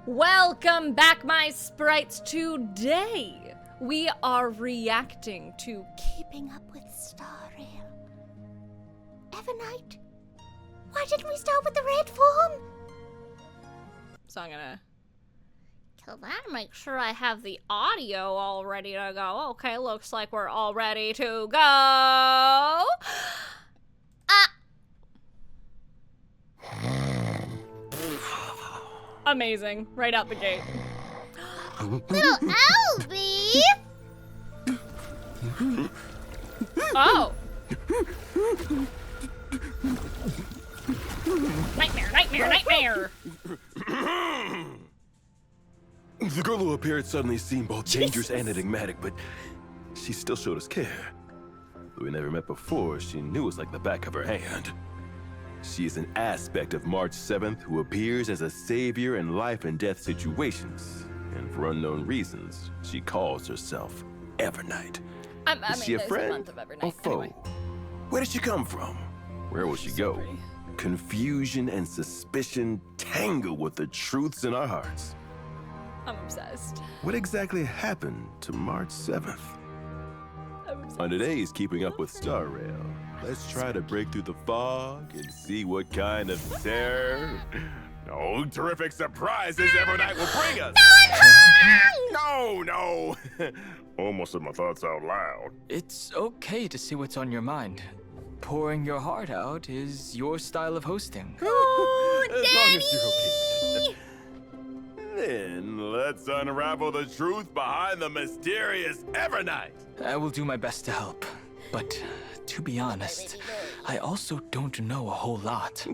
Welcome back, my sprites. Today, we are reacting to Keeping Up with Aria. Evernight, why didn't we start with the red form? So I'm gonna kill that and make sure I have the audio all ready to go. Okay, looks like we're all ready to go. Amazing. Right out the gate. Little Albie! Oh. Nightmare, nightmare, nightmare. The girl who appeared suddenly seemed both dangerous and enigmatic, but she still showed us care. Though we never met before, she knew us like the back of her hand. She is an aspect of March 7th who appears as a savior in life and death situations. And for unknown reasons, she calls herself Evernight. Is she a friend or foe? Anyway. Where did she come from? Where will she go? pretty. Confusion and suspicion tangle with the truths in our hearts. I'm obsessed. What exactly happened to March 7th? I'm obsessed. On today's Keeping Up with Rail, let's try to break through the fog and see what kind of terror, terrific surprises Evernight will bring us. No. Almost said my thoughts out loud. It's okay to see what's on your mind. Pouring your heart out is your style of hosting. As long as you're okay. Then let's unravel the truth behind the mysterious Evernight. I will do my best to help, but to be honest, I also don't know a whole lot.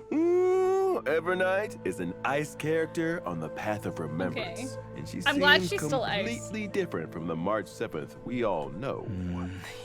Evernight is an ice character on the path of remembrance. Okay. And she I'm glad seems she's still ice. completely different from the March 7th we all know.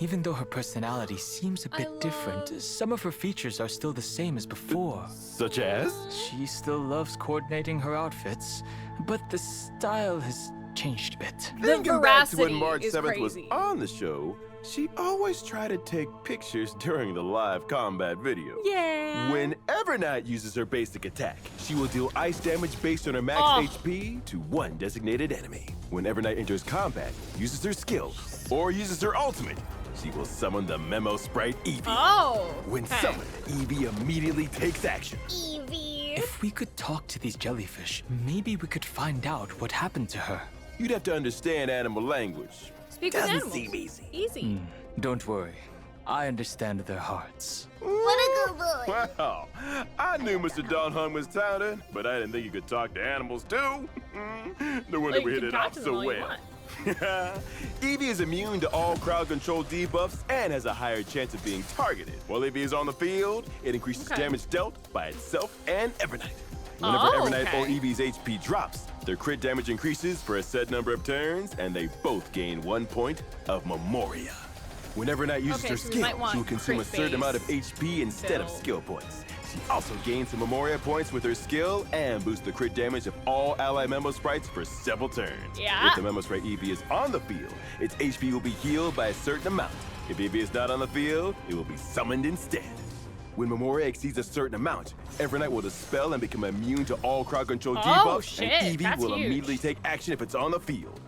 Even though her personality seems a bit different, some of her features are still the same as before. Such as? She still loves coordinating her outfits, but the style has changed a bit. Thinking back to when veracity March is 7th was crazy. on the show, she always tried to take pictures during the live combat video. Yeah. When Evernight uses her basic attack, she will deal ice damage based on her max HP to one designated enemy. When Evernight enters combat, uses her skill, or uses her ultimate, she will summon the Memo Sprite Eevee. Oh. When okay. summoned, Eevee immediately takes action. Eevee. If we could talk to these jellyfish, maybe we could find out what happened to her. You'd have to understand animal language. Speak with Doesn't animals. seem easy. Easy. Don't worry, I understand their hearts. What a good boy. Wow, I knew Mr. Don Hung was talented, but I didn't think you could talk to animals too. No wonder Well, we you hit can it talk off to them so all you well. want. Eevee is immune to all crowd control debuffs and has a higher chance of being targeted. While Eevee is on the field, it increases Okay. damage dealt by itself and Evernight. Whenever Oh, Evernight or okay. Eevee's HP drops, their crit damage increases for a set number of turns, and they both gain 1 point of Memoria. When Evernight uses Okay, her so we skill, might want she will consume a certain amount of crit-based HP instead of build. skill points. She also gains some Memoria points with her skill and boosts the crit damage of all ally Memo Sprites for several turns. Yeah. If the Memo Sprite Eevee is on the field, its HP will be healed by a certain amount. If Eevee is not on the field, it will be summoned instead. When Memoria exceeds a certain amount, Evernight will dispel and become immune to all crowd control debuffs, shit, and Eevee that's will huge. immediately take action if it's on the field.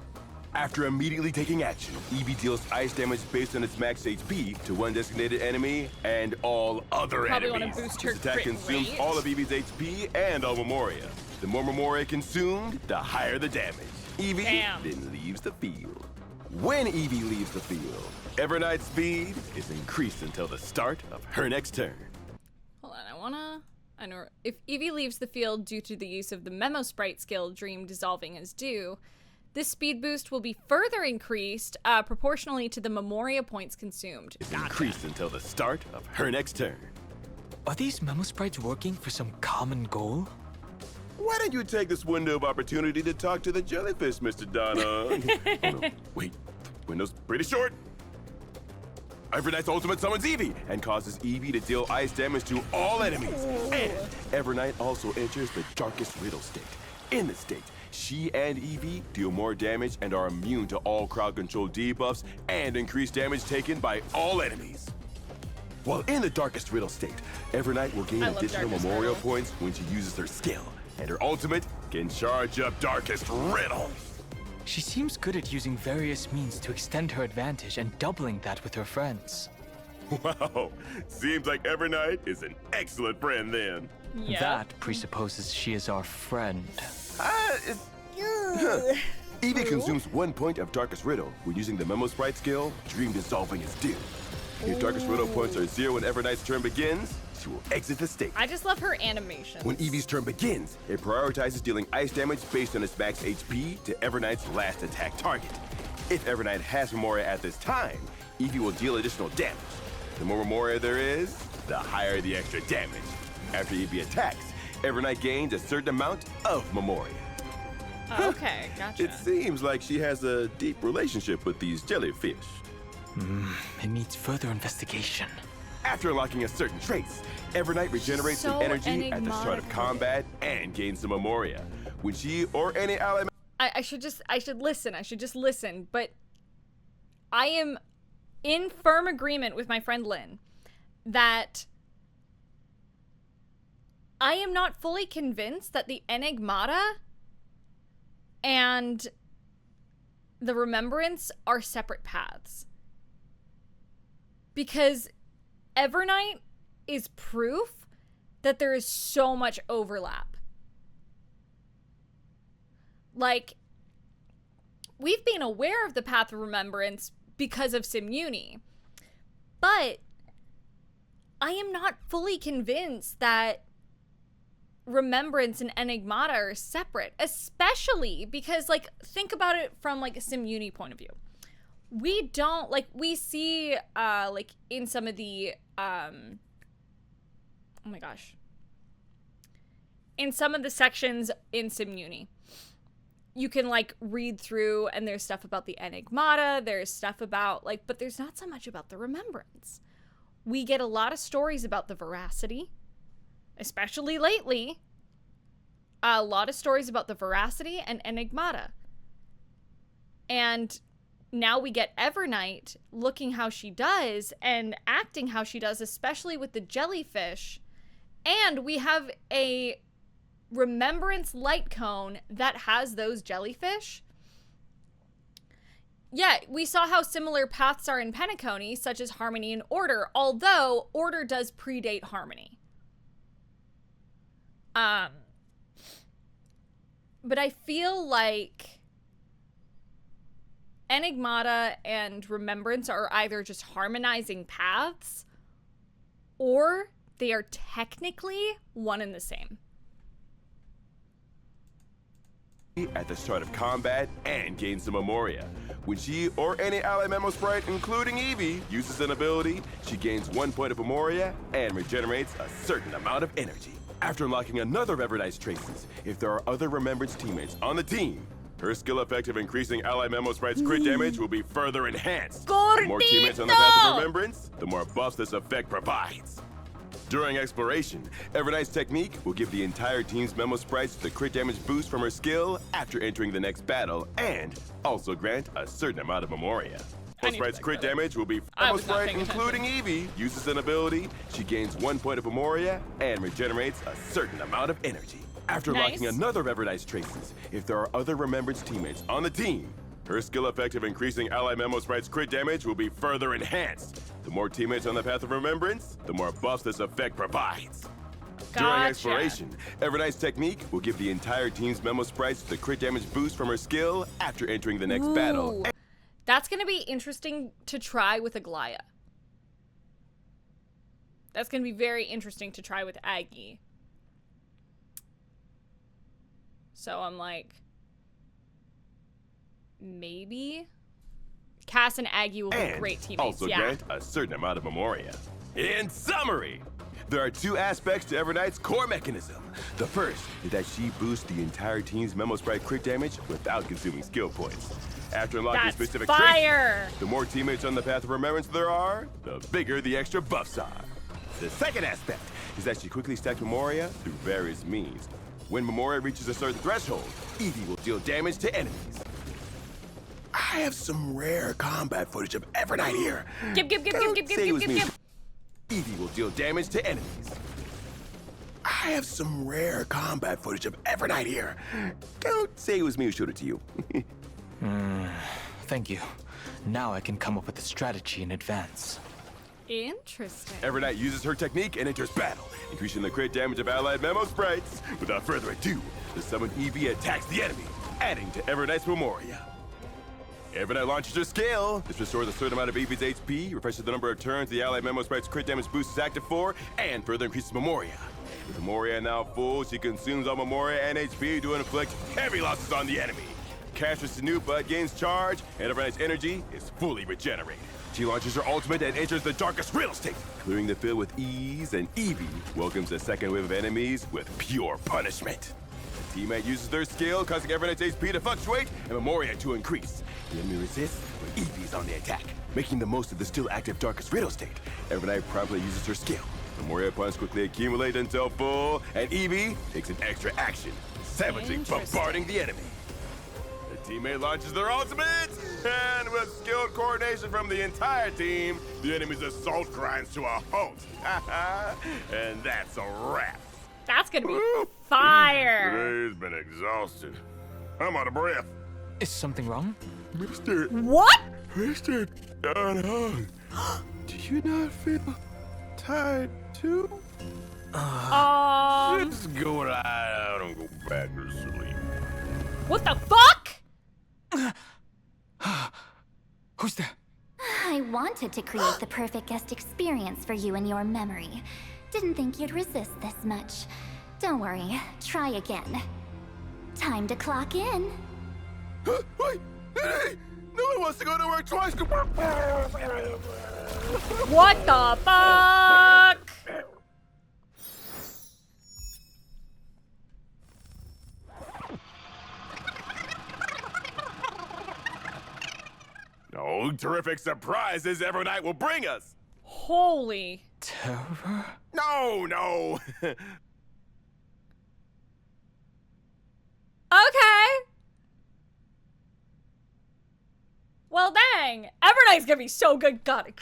After immediately taking action, Eevee deals ice damage based on its max HP to one designated enemy and all other Probably wanna enemies. boost her This attack crit consumes rate. all of Eevee's HP and all Memoria. The more Memoria consumed, the higher the damage. Eevee Damn. then leaves the field. When Eevee leaves the field, Evernight's speed is increased until the start of her next turn. Hold on, I know if Eevee leaves the field due to the use of the Memo Sprite skill, Dream Dissolving as due, this speed boost will be further increased proportionally to the Memoria points consumed. Is increased until the start of her next turn. Are these memo sprites working for some common goal? Why don't you take this window of opportunity to talk to the jellyfish, Mr. Donna? Oh no, wait, the window's pretty short. Evernight's ultimate summons Eevee and causes Eevee to deal ice damage to all enemies. And Evernight also enters the darkest riddle state. In this state, she and Eevee deal more damage and are immune to all crowd control debuffs and increased damage taken by all enemies. While in the darkest riddle state, Evernight will gain I love additional darkest memorial riddle. points when she uses her skill, and her ultimate can charge up Darkest Riddle. She seems good at using various means to extend her advantage and doubling that with her friends. Wow, seems like Evernight is an excellent friend then. Yeah. That presupposes she is our friend. Evie consumes 1 point of Darkest Riddle when using the Memo Sprite skill, Dream Dissolving is due. If Darkest Riddle points are 0 when Evernight's turn begins, she will exit the stage. I just love her animation. When Evie's turn begins, it prioritizes dealing ice damage based on its max HP to Evernight's last attack target. If Evernight has Memoria at this time, Evie will deal additional damage. The more Memoria there is, the higher the extra damage. After Evie attacks, Evernight gains a certain amount of Memoria. Okay, gotcha. It seems like she has a deep relationship with these jellyfish. It needs further investigation. After unlocking a certain trace, Evernight regenerates So some energy at the start of enigmatic. combat and gains some Memoria. When she or any ally I should listen. I should just listen. But I am in firm agreement with my friend Lynn that I am not fully convinced that the Enigmata and the Remembrance are separate paths. Because Evernight is proof that there is so much overlap. Like, we've been aware of the Path of Remembrance because of Simuni, but I am not fully convinced that Remembrance and Enigmata are separate, especially because, like, think about it from, like, a Simuni point of view. We don't, like, we see, like, in some of the, oh my gosh. In some of the sections in Simuni, you can, like, read through, and there's stuff about the Enigmata, there's stuff about, like, but there's not so much about the Remembrance. We get a lot of stories about the Veracity, especially lately. A lot of stories about the Veracity and Enigmata. And now we get Evernight looking how she does and acting how she does, especially with the jellyfish. And we have a Remembrance light cone that has those jellyfish. Yeah, we saw how similar paths are in Penacony, such as Harmony and Order, although Order does predate Harmony. But I feel like Enigmata and Remembrance are either just harmonizing paths, or they are technically one and the same. at the start of combat and gains some Memoria. When she or any ally Memo Sprite, including Evie, uses an ability, she gains 1 point of Memoria and regenerates a certain amount of energy. After unlocking another of Evernight's traces, if there are other Remembrance teammates on the team, her skill effect of increasing ally Memo Sprite's crit damage will be further enhanced. The more teammates on the path of Remembrance, the more buffs this effect provides. During exploration, Evernight's technique will give the entire team's Memo Sprites the crit damage boost from her skill after entering the next battle, and also grant a certain amount of Memoria. Memo Sprite's crit damage will be Memo Sprite, including Evie, uses an ability, she gains 1 point of Memoria and regenerates a certain amount of energy. After unlocking another of Evernight's traces, if there are other Remembrance teammates on the team, her skill effect of increasing ally Memo Sprite's crit damage will be further enhanced. The more teammates on the path of Remembrance, the more buffs this effect provides. During exploration, Evernight's technique will give the entire team's Memo Sprites the crit damage boost from her skill after entering the next battle. That's going to be interesting to try with Aglaya. That's going to be very interesting to try with Aggie. So I'm like, maybe Cass and Aggie will be great teammates. Also grant a certain amount of Memoria. In summary, there are two aspects to Evernight's core mechanism. The first is that she boosts the entire team's Memo Sprite crit damage without consuming skill points. After unlocking specific traits, the more teammates on the path of Remembrance there are, the bigger the extra buffs are. The second aspect is that she quickly stacks Memoria through various means. When Memoria reaches a certain threshold, Evie will deal damage to enemies. I have some rare combat footage of Evernight here. Give. Evie will deal damage to enemies. I I have some rare combat footage of Evernight here. Don't say it was me who showed it to you. Thank you. Now I can come up with a strategy in advance. Interesting. Evernight uses her technique and enters battle, increasing the crit damage of allied Memo sprites. Without further ado, the summoned Eevee attacks the enemy, adding to Evernight's Memoria. Evernight launches her scale. This restores a certain amount of Eevee's HP, refreshes the number of turns the allied Memo sprite's crit damage boost is active for, and further increases Memoria. With Memoria now full, she consumes all Memoria and HP to inflict heavy losses on the enemy. Casts her Snoop gains charge, and Evernight's energy is fully regenerated. She launches her ultimate and enters the darkest real estate, clearing the field with ease, and Eevee welcomes the second wave of enemies with pure punishment. The teammate uses their skill, causing Evernight's HP to fluctuate and Memoria to increase. The enemy resists when Eevee's on the attack, making the most of the still active darkest riddle state. Evernight promptly uses her skill. Memoria points quickly accumulate until full, and Eevee takes an extra action, savagely bombarding the enemy. The teammate launches their ultimate, and with skilled coordination from the entire team, the enemy's assault grinds to a halt. And that's a wrap. That's gonna be fire. Today's been exhausted. I'm out of breath. Is something wrong? What? Mr. Don, do you not feel tired too? Just go lie down and go back to sleep. What the fuck? Who's there? I wanted to create the perfect guest experience for you in your memory. Didn't think you'd resist this much. Don't worry, try again. Time to clock in. Wait, hey, no one wants to go to work twice. What the fuck? No terrific surprises Evernight will bring us. Holy. Terror? No. Okay. Well, dang. Evernight's gonna be so good. God,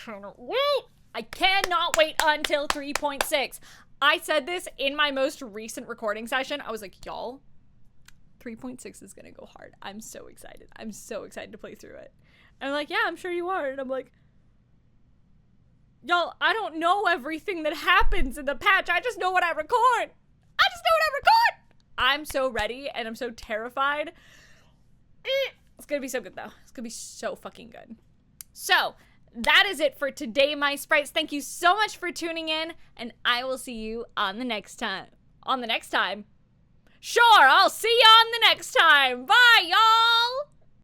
I cannot wait until 3.6. I said this in my most recent recording session. I was like, y'all, 3.6 is gonna go hard. I'm so excited. I'm so excited to play through it. And I'm like, yeah, I'm sure you are. And I'm like, y'all, I don't know everything that happens in the patch. I just know what I record. I'm so ready and I'm so terrified. It's gonna be so good though. It's gonna be so fucking good. So that is it for today, my sprites. Thank you so much for tuning in, and I will see you on the next time. Sure, I'll see you on the next time. Bye, y'all.